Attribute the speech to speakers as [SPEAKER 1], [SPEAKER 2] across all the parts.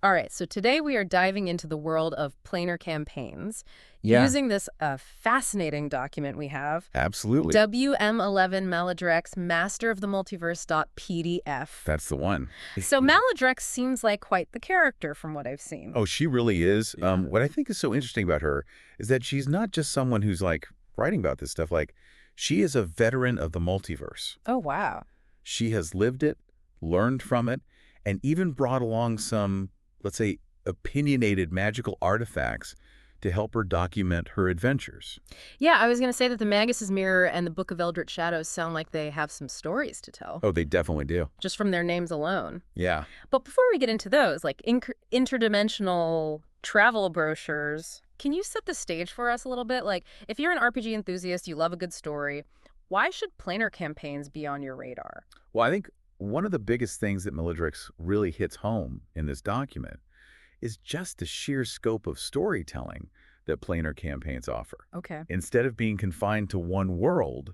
[SPEAKER 1] All right, so today we are diving into the world of planar campaigns
[SPEAKER 2] Yeah,
[SPEAKER 1] using this fascinating document we have,
[SPEAKER 2] absolutely.
[SPEAKER 1] WM11 Malidrex Master of the Multiverse.pdf.
[SPEAKER 2] That's the one.
[SPEAKER 1] So Malidrex seems like quite the character from what I've seen.
[SPEAKER 2] Oh, she really is.
[SPEAKER 1] Yeah.
[SPEAKER 2] What I think is so interesting about her is that she's not just someone who's like writing about this stuff. Like, she is a veteran of the multiverse.
[SPEAKER 1] Oh, wow.
[SPEAKER 2] She has lived it, learned from it, and even brought along some, let's say, opinionated magical artifacts to help her document her adventures.
[SPEAKER 1] Yeah, I was going to say that the Magus's Mirror and the Book of Eldritch Shadows sound like they have some stories to tell,
[SPEAKER 2] Oh, they definitely do.
[SPEAKER 1] just from their names alone.
[SPEAKER 2] Yeah.
[SPEAKER 1] But before we get into those, like interdimensional travel brochures, can you set the stage for us a little bit? Like, if you're an RPG enthusiast, you love a good story, why should planar campaigns be on your radar?
[SPEAKER 2] Well, I think one of the biggest things that Malidrex really hits home in this document is just the sheer scope of storytelling that planar campaigns offer.
[SPEAKER 1] Okay.
[SPEAKER 2] Instead of being confined to one world,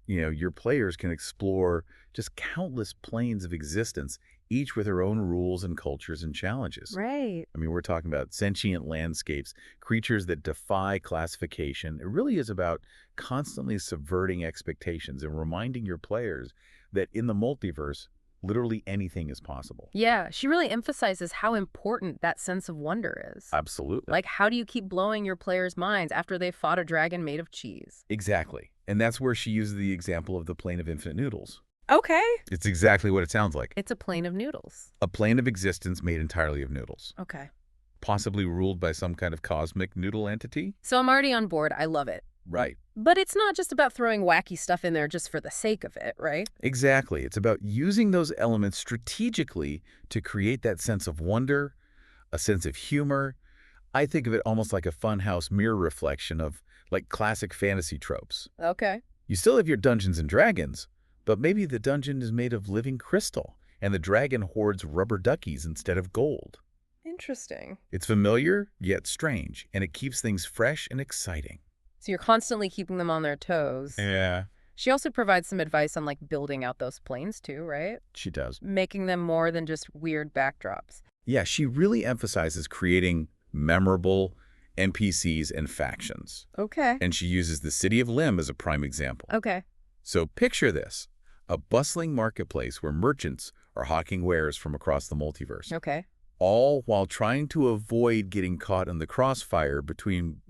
[SPEAKER 2] your players can explore just countless planes of existence, each with their own rules and cultures and challenges.
[SPEAKER 1] Right.
[SPEAKER 2] I mean, we're talking about sentient landscapes, creatures that defy classification. It really is about constantly subverting expectations and reminding your players that in the multiverse, literally anything is possible.
[SPEAKER 1] Yeah, she really emphasizes how important that sense of wonder is.
[SPEAKER 2] Absolutely.
[SPEAKER 1] Like, how do you keep blowing your players' minds after they've fought a dragon made of cheese?
[SPEAKER 2] Exactly. And that's where she uses the example of the plane of infinite noodles.
[SPEAKER 1] Okay.
[SPEAKER 2] It's exactly what it sounds like.
[SPEAKER 1] It's a plane of noodles.
[SPEAKER 2] A plane of existence made entirely of noodles,
[SPEAKER 1] Okay.
[SPEAKER 2] possibly ruled by some kind of cosmic noodle entity.
[SPEAKER 1] So I'm already on board. I love it.
[SPEAKER 2] Right.
[SPEAKER 1] But it's not just about throwing wacky stuff in there just for the sake of it, right?
[SPEAKER 2] Exactly. It's about using those elements strategically to create that sense of wonder, a sense of humor. I think of it almost like a funhouse mirror reflection of like classic fantasy tropes.
[SPEAKER 1] Okay.
[SPEAKER 2] You still have your Dungeons and Dragons, but maybe the dungeon is made of living crystal and the dragon hoards rubber duckies instead of gold.
[SPEAKER 1] Interesting.
[SPEAKER 2] It's familiar, yet strange, and it keeps things fresh and exciting.
[SPEAKER 1] So you're constantly keeping them on their toes.
[SPEAKER 2] Yeah,
[SPEAKER 1] She also provides some advice on like building out those planes too, right?
[SPEAKER 2] she does.
[SPEAKER 1] Making them more than just weird backdrops.
[SPEAKER 2] Yeah, she really emphasizes creating memorable NPCs and factions.
[SPEAKER 1] Okay.
[SPEAKER 2] And she uses the city of Lim as a prime example.
[SPEAKER 1] Okay.
[SPEAKER 2] So picture this, a bustling marketplace where merchants are hawking wares from across the multiverse,
[SPEAKER 1] Okay.
[SPEAKER 2] all while trying to avoid getting caught in the crossfire between,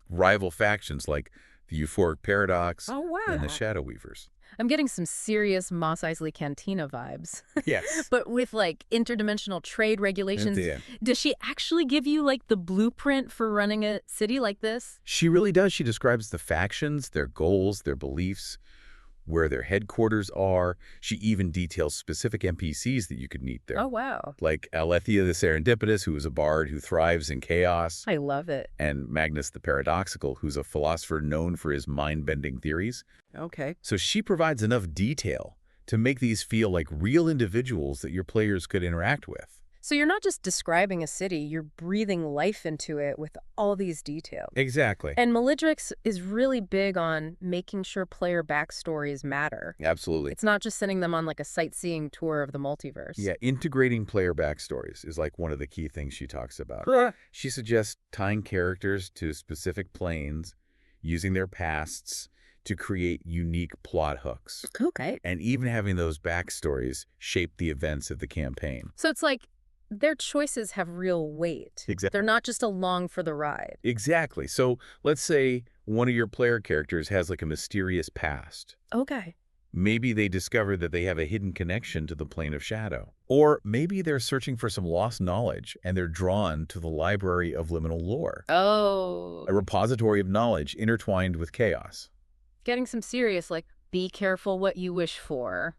[SPEAKER 2] rival factions like the Euphoric Paradox
[SPEAKER 1] Oh, wow.
[SPEAKER 2] and the Shadow Weavers.
[SPEAKER 1] I'm getting some serious Mos Eisley Cantina vibes.
[SPEAKER 2] Yes.
[SPEAKER 1] But with like interdimensional trade regulations, does she actually give you like the blueprint for running a city like this?
[SPEAKER 2] She really does. She describes the factions, their goals, their beliefs, where their headquarters are. She even details specific NPCs that you could meet there.
[SPEAKER 1] Oh, wow.
[SPEAKER 2] Like Alethea the Serendipitous, who is a bard who thrives in chaos,
[SPEAKER 1] I love it.
[SPEAKER 2] and Magnus the Paradoxical, who's a philosopher known for his mind-bending theories.
[SPEAKER 1] Okay.
[SPEAKER 2] So she provides enough detail to make these feel like real individuals that your players could interact with.
[SPEAKER 1] So you're not just describing a city, you're breathing life into it with all these details.
[SPEAKER 2] Exactly.
[SPEAKER 1] And Malidrex is really big on making sure player backstories matter.
[SPEAKER 2] Absolutely.
[SPEAKER 1] It's not just sending them on like a sightseeing tour of the multiverse.
[SPEAKER 2] Yeah, integrating player backstories is like one of the key things she talks about. She suggests tying characters to specific planes, using their pasts to create unique plot hooks,
[SPEAKER 1] Okay.
[SPEAKER 2] and even having those backstories shape the events of the campaign.
[SPEAKER 1] So it's like their choices have real weight.
[SPEAKER 2] Exactly.
[SPEAKER 1] They're not just along for the ride.
[SPEAKER 2] Exactly. So let's say one of your player characters has like a mysterious past.
[SPEAKER 1] Okay.
[SPEAKER 2] Maybe they discover that they have a hidden connection to the plane of shadow. Or maybe they're searching for some lost knowledge and they're drawn to the library of liminal lore,
[SPEAKER 1] Oh.
[SPEAKER 2] a repository of knowledge intertwined with chaos.
[SPEAKER 1] Getting some serious, like, be careful what you wish for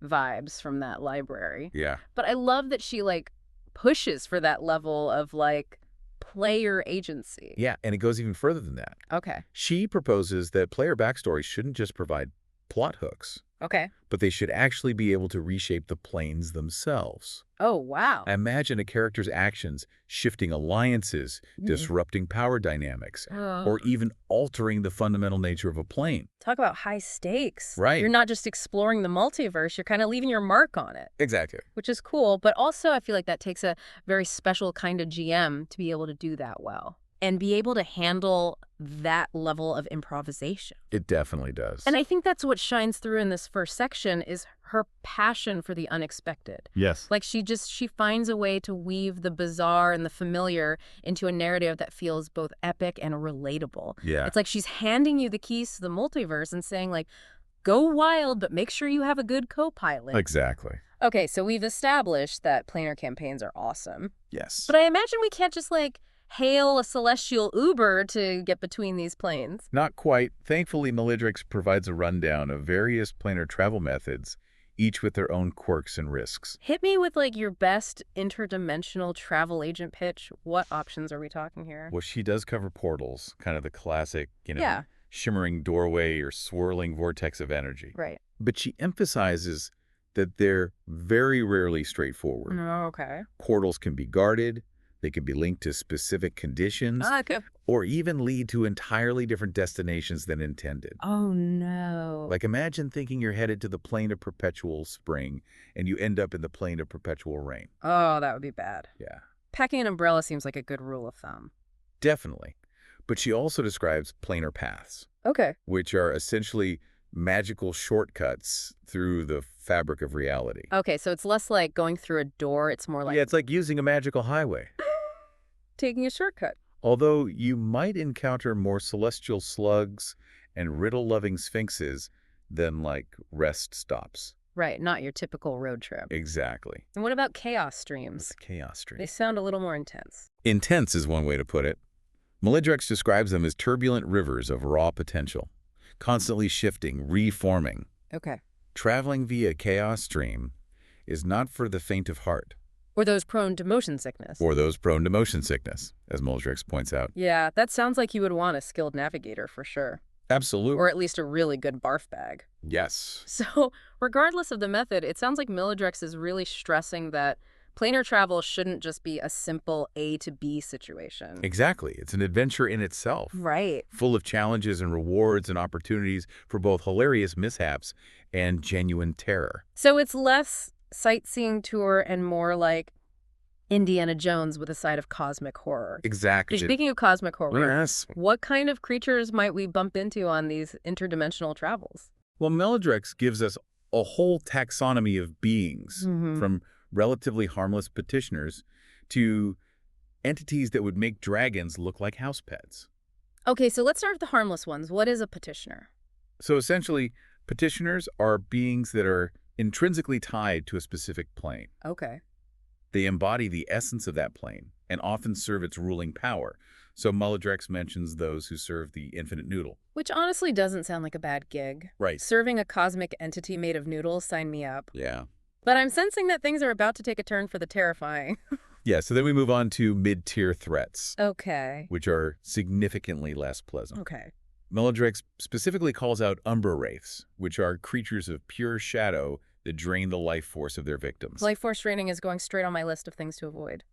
[SPEAKER 1] vibes from that library.
[SPEAKER 2] Yeah.
[SPEAKER 1] But I love that she, like, pushes for that level of, like, player agency.
[SPEAKER 2] Yeah, and it goes even further than that.
[SPEAKER 1] Okay.
[SPEAKER 2] She proposes that player backstories shouldn't just provide plot hooks,
[SPEAKER 1] Okay.
[SPEAKER 2] but they should actually be able to reshape the planes themselves.
[SPEAKER 1] Oh, wow.
[SPEAKER 2] Imagine a character's actions shifting alliances,
[SPEAKER 1] Mm.
[SPEAKER 2] disrupting power dynamics,
[SPEAKER 1] Oh,
[SPEAKER 2] or even altering the fundamental nature of a plane.
[SPEAKER 1] talk about high stakes.
[SPEAKER 2] Right.
[SPEAKER 1] You're not just exploring the multiverse, you're kind of leaving your mark on it,
[SPEAKER 2] Exactly.
[SPEAKER 1] which is cool. But also, I feel like that takes a very special kind of GM to be able to do that well and be able to handle that level of improvisation.
[SPEAKER 2] It definitely does.
[SPEAKER 1] And I think that's what shines through in this first section is her passion for the unexpected.
[SPEAKER 2] Yes.
[SPEAKER 1] Like she finds a way to weave the bizarre and the familiar into a narrative that feels both epic and relatable.
[SPEAKER 2] Yeah.
[SPEAKER 1] It's like she's handing you the keys to the multiverse and saying like, go wild, but make sure you have a good co-pilot.
[SPEAKER 2] Exactly.
[SPEAKER 1] Okay, so we've established that planar campaigns are awesome.
[SPEAKER 2] Yes.
[SPEAKER 1] But I imagine we can't just like hail a celestial Uber to get between these planes.
[SPEAKER 2] Not quite. Thankfully, Malidrex provides a rundown of various planar travel methods, each with their own quirks and risks.
[SPEAKER 1] Hit me with like your best interdimensional travel agent pitch. What options are we talking here?
[SPEAKER 2] Well, she does cover portals, kind of the classic,
[SPEAKER 1] Yeah.
[SPEAKER 2] shimmering doorway or swirling vortex of energy.
[SPEAKER 1] Right.
[SPEAKER 2] But she emphasizes that they're very rarely straightforward.
[SPEAKER 1] Okay.
[SPEAKER 2] Portals can be guarded, they can be linked to specific conditions,
[SPEAKER 1] Okay.
[SPEAKER 2] or even lead to entirely different destinations than intended.
[SPEAKER 1] Oh, no.
[SPEAKER 2] Like imagine thinking you're headed to the plane of perpetual spring and you end up in the plane of perpetual rain.
[SPEAKER 1] Oh, that would be bad.
[SPEAKER 2] Yeah,
[SPEAKER 1] Packing an umbrella seems like a good rule of thumb.
[SPEAKER 2] definitely. But she also describes planar paths,
[SPEAKER 1] Okay.
[SPEAKER 2] which are essentially magical shortcuts through the fabric of reality.
[SPEAKER 1] Okay, so it's less like going through a door. It's more like
[SPEAKER 2] Yeah, it's like using a magical highway.
[SPEAKER 1] taking a shortcut.
[SPEAKER 2] Although you might encounter more celestial slugs and riddle-loving sphinxes than, like, rest stops.
[SPEAKER 1] Right, not your typical road trip.
[SPEAKER 2] Exactly.
[SPEAKER 1] And what about chaos streams?
[SPEAKER 2] It's a chaos stream.
[SPEAKER 1] They sound a little more intense.
[SPEAKER 2] Intense is one way to put it. Malidrex describes them as turbulent rivers of raw potential, constantly shifting, reforming.
[SPEAKER 1] Okay.
[SPEAKER 2] Traveling via chaos stream is not for the faint of heart,
[SPEAKER 1] Or those prone to motion sickness.
[SPEAKER 2] or those prone to motion sickness, as Malidrex points out.
[SPEAKER 1] Yeah, that sounds like you would want a skilled navigator for sure.
[SPEAKER 2] Absolutely.
[SPEAKER 1] Or at least a really good barf bag.
[SPEAKER 2] Yes.
[SPEAKER 1] So, regardless of the method, it sounds like Malidrex is really stressing that planar travel shouldn't just be a simple A to B situation.
[SPEAKER 2] Exactly. It's an adventure in itself,
[SPEAKER 1] Right.
[SPEAKER 2] full of challenges and rewards and opportunities for both hilarious mishaps and genuine terror.
[SPEAKER 1] So it's less sightseeing tour and more like Indiana Jones with a side of cosmic horror.
[SPEAKER 2] Exactly.
[SPEAKER 1] Speaking of cosmic horror,
[SPEAKER 2] Yes.
[SPEAKER 1] what kind of creatures might we bump into on these interdimensional travels?
[SPEAKER 2] Well, Malidrex gives us a whole taxonomy of beings,
[SPEAKER 1] Mhm.
[SPEAKER 2] from relatively harmless petitioners to entities that would make dragons look like house pets.
[SPEAKER 1] Okay, so let's start with the harmless ones. What is a petitioner?
[SPEAKER 2] So essentially, petitioners are beings that are intrinsically tied to a specific plane.
[SPEAKER 1] Okay.
[SPEAKER 2] They embody the essence of that plane and often serve its ruling power. So Malidrex mentions those who serve the infinite noodle.
[SPEAKER 1] Which honestly doesn't sound like a bad gig.
[SPEAKER 2] Right.
[SPEAKER 1] Serving a cosmic entity made of noodles, sign me up.
[SPEAKER 2] Yeah.
[SPEAKER 1] But I'm sensing that things are about to take a turn for the terrifying.
[SPEAKER 2] Yeah, so then we move on to mid-tier threats,
[SPEAKER 1] Okay.
[SPEAKER 2] which are significantly less pleasant.
[SPEAKER 1] Okay.
[SPEAKER 2] Malidrex specifically calls out Umbra Wraiths, which are creatures of pure shadow that drain the life force of their victims.
[SPEAKER 1] Life force draining is going straight on my list of things to avoid.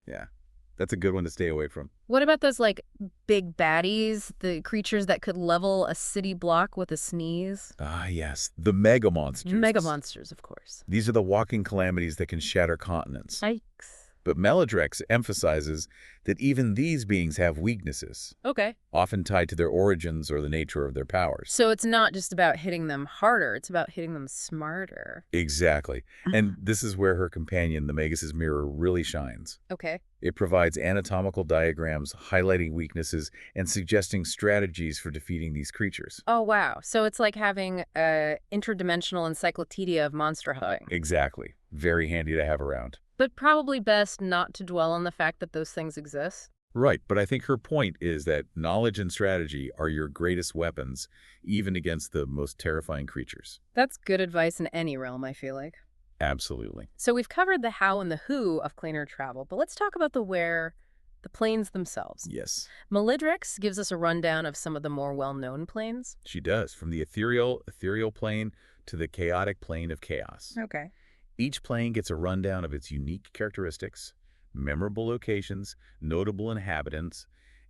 [SPEAKER 2] Yeah, that's a good one to stay away from.
[SPEAKER 1] What about those, like, big baddies? The creatures that could level a city block with a sneeze?
[SPEAKER 2] Ah, yes, the mega monsters.
[SPEAKER 1] Mega monsters, of course.
[SPEAKER 2] These are the walking calamities that can shatter continents.
[SPEAKER 1] Yikes.
[SPEAKER 2] But Malidrex emphasizes that even these beings have weaknesses,
[SPEAKER 1] Okay.
[SPEAKER 2] often tied to their origins or the nature of their powers.
[SPEAKER 1] So it's not just about hitting them harder, it's about hitting them smarter.
[SPEAKER 2] Exactly. And this is where her companion, the Magus' mirror, really shines.
[SPEAKER 1] Okay.
[SPEAKER 2] It provides anatomical diagrams highlighting weaknesses and suggesting strategies for defeating these creatures.
[SPEAKER 1] Oh, wow. So it's like having an interdimensional encyclopedia of monster hunting.
[SPEAKER 2] Exactly. Very handy to have around.
[SPEAKER 1] But probably best not to dwell on the fact that those things exist.
[SPEAKER 2] Right, but I think her point is that knowledge and strategy are your greatest weapons, even against the most terrifying creatures.
[SPEAKER 1] That's good advice in any realm, I feel like.
[SPEAKER 2] Absolutely.
[SPEAKER 1] So we've covered the how and the who of planar travel, but let's talk about the where the planes themselves.
[SPEAKER 2] Yes,
[SPEAKER 1] Malidrex gives us a rundown of some of the more well-known planes.
[SPEAKER 2] she does, from the ethereal plane to the chaotic plane of chaos.
[SPEAKER 1] Okay.
[SPEAKER 2] Each plane gets a rundown of its unique characteristics, memorable locations, notable inhabitants,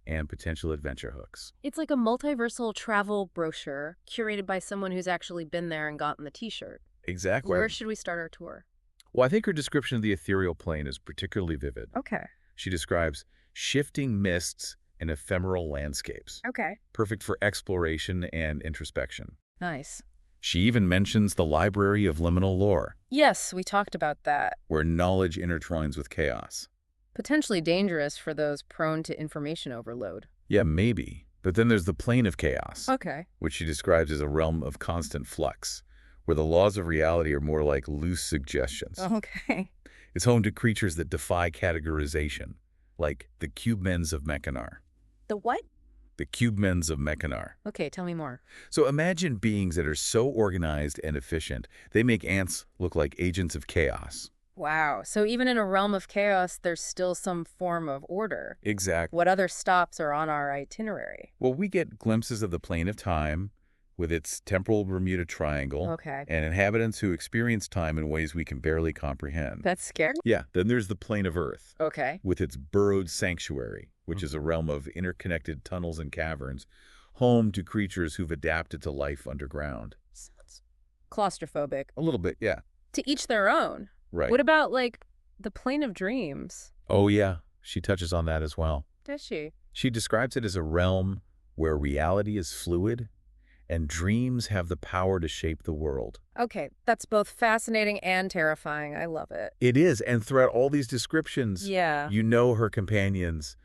[SPEAKER 2] and potential adventure hooks.
[SPEAKER 1] It's like a multiversal travel brochure curated by someone who's actually been there and gotten the t-shirt.
[SPEAKER 2] Exactly.
[SPEAKER 1] Where should we start our tour?
[SPEAKER 2] Well, I think her description of the ethereal plane is particularly vivid.
[SPEAKER 1] Okay.
[SPEAKER 2] She describes shifting mists and ephemeral landscapes,
[SPEAKER 1] Okay.
[SPEAKER 2] perfect for exploration and introspection.
[SPEAKER 1] Nice.
[SPEAKER 2] She even mentions the library of liminal lore,
[SPEAKER 1] Yes, we talked about that.
[SPEAKER 2] where knowledge intertwines with chaos.
[SPEAKER 1] Potentially dangerous for those prone to information overload.
[SPEAKER 2] Yeah, maybe. But then there's the plane of chaos,
[SPEAKER 1] Okay.
[SPEAKER 2] which she describes as a realm of constant flux, where the laws of reality are more like loose suggestions.
[SPEAKER 1] Okay.
[SPEAKER 2] It's home to creatures that defy categorization, like the cubemens of Mechanar.
[SPEAKER 1] The what?
[SPEAKER 2] The cubemens of Mechanar.
[SPEAKER 1] Okay, tell me more.
[SPEAKER 2] So imagine beings that are so organized and efficient, they make ants look like agents of chaos.
[SPEAKER 1] Wow. So even in a realm of chaos, there's still some form of order.
[SPEAKER 2] Exactly.
[SPEAKER 1] What other stops are on our itinerary?
[SPEAKER 2] Well, we get glimpses of the plane of time with its temporal Bermuda Triangle
[SPEAKER 1] Okay.
[SPEAKER 2] and inhabitants who experience time in ways we can barely comprehend.
[SPEAKER 1] That's scary.
[SPEAKER 2] Yeah, then there's the plane of Earth
[SPEAKER 1] Okay.
[SPEAKER 2] with its burrowed sanctuary, which is a realm of interconnected tunnels and caverns, home to creatures who've adapted to life underground.
[SPEAKER 1] Sounds claustrophobic.
[SPEAKER 2] A little bit, yeah.
[SPEAKER 1] To each their own.
[SPEAKER 2] Right.
[SPEAKER 1] What about, like, the plane of dreams?
[SPEAKER 2] Oh, yeah. She touches on that as well.
[SPEAKER 1] Does she?
[SPEAKER 2] She describes it as a realm where reality is fluid and dreams have the power to shape the world.
[SPEAKER 1] Okay, that's both fascinating and terrifying. I love it.
[SPEAKER 2] It is, and throughout all these descriptions,
[SPEAKER 1] Yeah.
[SPEAKER 2] you know her companions,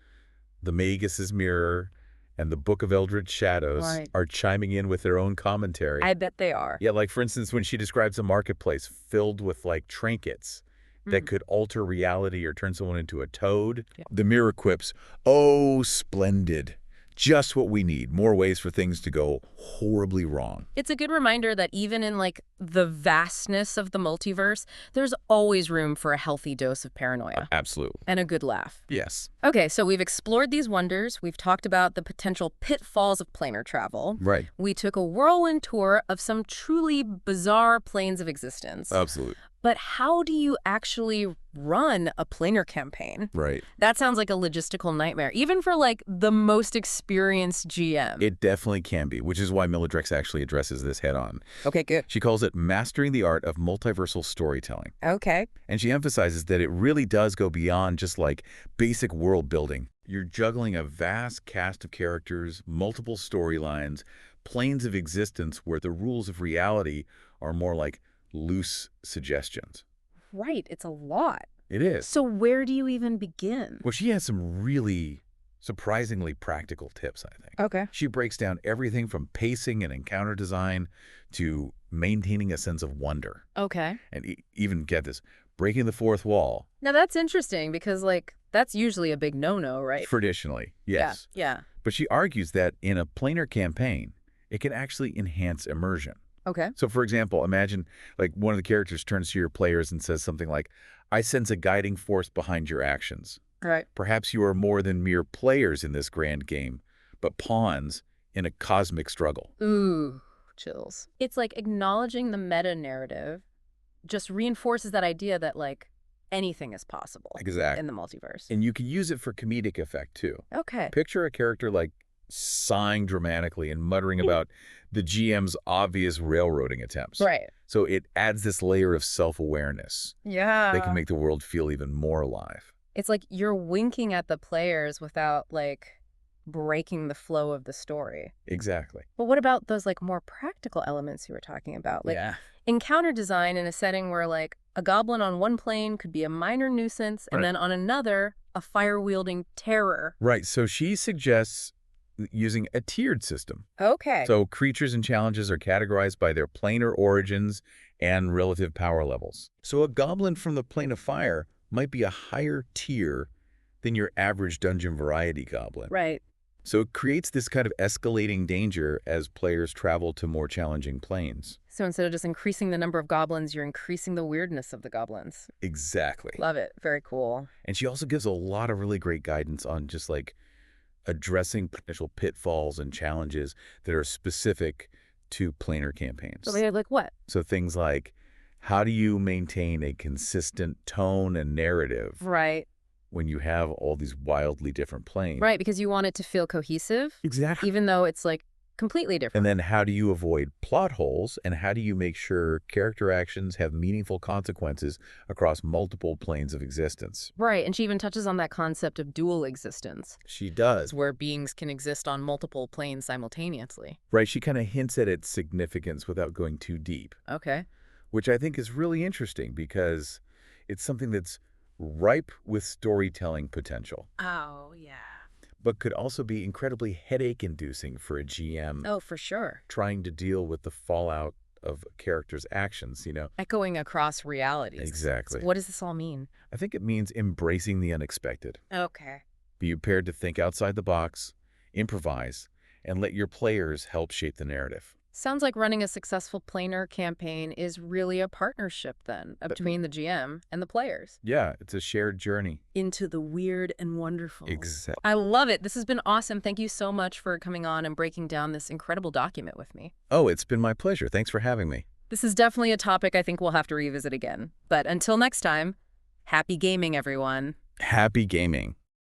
[SPEAKER 2] the Magus's Mirror and the Book of Eldritch Shadows,
[SPEAKER 1] Right.
[SPEAKER 2] are chiming in with their own commentary.
[SPEAKER 1] I bet they are.
[SPEAKER 2] Yeah, like for instance, when she describes a marketplace filled with like trinkets that could alter reality or turn someone into a toad,
[SPEAKER 1] Yeah.
[SPEAKER 2] the mirror quips, "Oh, splendid. Just what we need. More ways for things to go horribly wrong."
[SPEAKER 1] It's a good reminder that even in, like, the vastness of the multiverse, there's always room for a healthy dose of paranoia
[SPEAKER 2] Absolutely.
[SPEAKER 1] and a good laugh.
[SPEAKER 2] Yes.
[SPEAKER 1] Okay, so we've explored these wonders. We've talked about the potential pitfalls of planar travel.
[SPEAKER 2] Right.
[SPEAKER 1] We took a whirlwind tour of some truly bizarre planes of existence.
[SPEAKER 2] Absolutely.
[SPEAKER 1] But how do you actually run a planar campaign?
[SPEAKER 2] Right.
[SPEAKER 1] That sounds like a logistical nightmare, even for, like, the most experienced GM.
[SPEAKER 2] It definitely can be, which is why Malidrex actually addresses this head on.
[SPEAKER 1] Okay, good.
[SPEAKER 2] She calls it mastering the art of multiversal storytelling.
[SPEAKER 1] Okay.
[SPEAKER 2] And she emphasizes that it really does go beyond just like basic world building. You're juggling a vast cast of characters, multiple storylines, planes of existence where the rules of reality are more like loose suggestions.
[SPEAKER 1] Right, it's a lot.
[SPEAKER 2] It is.
[SPEAKER 1] So where do you even begin?
[SPEAKER 2] Well, she has some really surprisingly practical tips, I think.
[SPEAKER 1] Okay.
[SPEAKER 2] She breaks down everything from pacing and encounter design to maintaining a sense of wonder.
[SPEAKER 1] Okay.
[SPEAKER 2] And even, get this, breaking the fourth wall.
[SPEAKER 1] Now that's interesting because, like, that's usually a big no-no, right?
[SPEAKER 2] Traditionally, yes.
[SPEAKER 1] Yeah.
[SPEAKER 2] But she argues that in a planar campaign, it can actually enhance immersion.
[SPEAKER 1] Okay.
[SPEAKER 2] So, for example, imagine like one of the characters turns to your players and says something like, "I sense a guiding force behind your actions.
[SPEAKER 1] Right.
[SPEAKER 2] Perhaps you are more than mere players in this grand game, but pawns in a cosmic struggle."
[SPEAKER 1] Ooh, chills. It's like acknowledging the meta-narrative just reinforces that idea that, like, anything is possible
[SPEAKER 2] Exactly.
[SPEAKER 1] in the multiverse.
[SPEAKER 2] And you can use it for comedic effect, too.
[SPEAKER 1] Okay.
[SPEAKER 2] Picture a character like sighing dramatically and muttering about the GM's obvious railroading attempts.
[SPEAKER 1] Right.
[SPEAKER 2] So it adds this layer of self-awareness.
[SPEAKER 1] Yeah.
[SPEAKER 2] They can make the world feel even more alive.
[SPEAKER 1] It's like you're winking at the players without, like, breaking the flow of the story.
[SPEAKER 2] Exactly.
[SPEAKER 1] But what about those, like, more practical elements you were talking about? Like, encounter design in a setting where, like, a goblin on one plane could be a minor nuisance, and
[SPEAKER 2] Right.
[SPEAKER 1] then on another, a fire-wielding terror.
[SPEAKER 2] Right. So she suggests using a tiered system.
[SPEAKER 1] Okay.
[SPEAKER 2] So creatures and challenges are categorized by their planar origins and relative power levels. So a goblin from the plane of fire might be a higher tier than your average dungeon variety goblin.
[SPEAKER 1] Right.
[SPEAKER 2] So it creates this kind of escalating danger as players travel to more challenging planes.
[SPEAKER 1] So instead of just increasing the number of goblins, you're increasing the weirdness of the goblins.
[SPEAKER 2] Exactly.
[SPEAKER 1] Love it. Very cool.
[SPEAKER 2] And she also gives a lot of really great guidance on just like addressing potential pitfalls and challenges that are specific to planar campaigns.
[SPEAKER 1] So they're like what?
[SPEAKER 2] So things like, how do you maintain a consistent tone and narrative
[SPEAKER 1] Right.
[SPEAKER 2] when you have all these wildly different planes?
[SPEAKER 1] Right, because you want it to feel cohesive,
[SPEAKER 2] Exactly.
[SPEAKER 1] even though it's like completely different.
[SPEAKER 2] And then how do you avoid plot holes, and how do you make sure character actions have meaningful consequences across multiple planes of existence?
[SPEAKER 1] Right, and she even touches on that concept of dual existence.
[SPEAKER 2] She does.
[SPEAKER 1] Where beings can exist on multiple planes simultaneously.
[SPEAKER 2] Right, she kind of hints at its significance without going too deep,
[SPEAKER 1] Okay.
[SPEAKER 2] which I think is really interesting because it's something that's ripe with storytelling potential,
[SPEAKER 1] Oh, yeah.
[SPEAKER 2] but could also be incredibly headache-inducing for a GM
[SPEAKER 1] Oh, for sure.
[SPEAKER 2] trying to deal with the fallout of a character's actions.
[SPEAKER 1] Echoing across realities.
[SPEAKER 2] Exactly.
[SPEAKER 1] So what does this all mean?
[SPEAKER 2] I think it means embracing the unexpected.
[SPEAKER 1] Okay.
[SPEAKER 2] Be prepared to think outside the box, improvise, and let your players help shape the narrative.
[SPEAKER 1] Sounds like running a successful planar campaign is really a partnership then between the GM and the players.
[SPEAKER 2] Yeah, it's a shared journey.
[SPEAKER 1] Into the weird and wonderful.
[SPEAKER 2] Exactly.
[SPEAKER 1] I love it. This has been awesome. Thank you so much for coming on and breaking down this incredible document with me.
[SPEAKER 2] Oh, it's been my pleasure. Thanks for having me.
[SPEAKER 1] This is definitely a topic I think we'll have to revisit again. But until next time, happy gaming, everyone.
[SPEAKER 2] Happy gaming.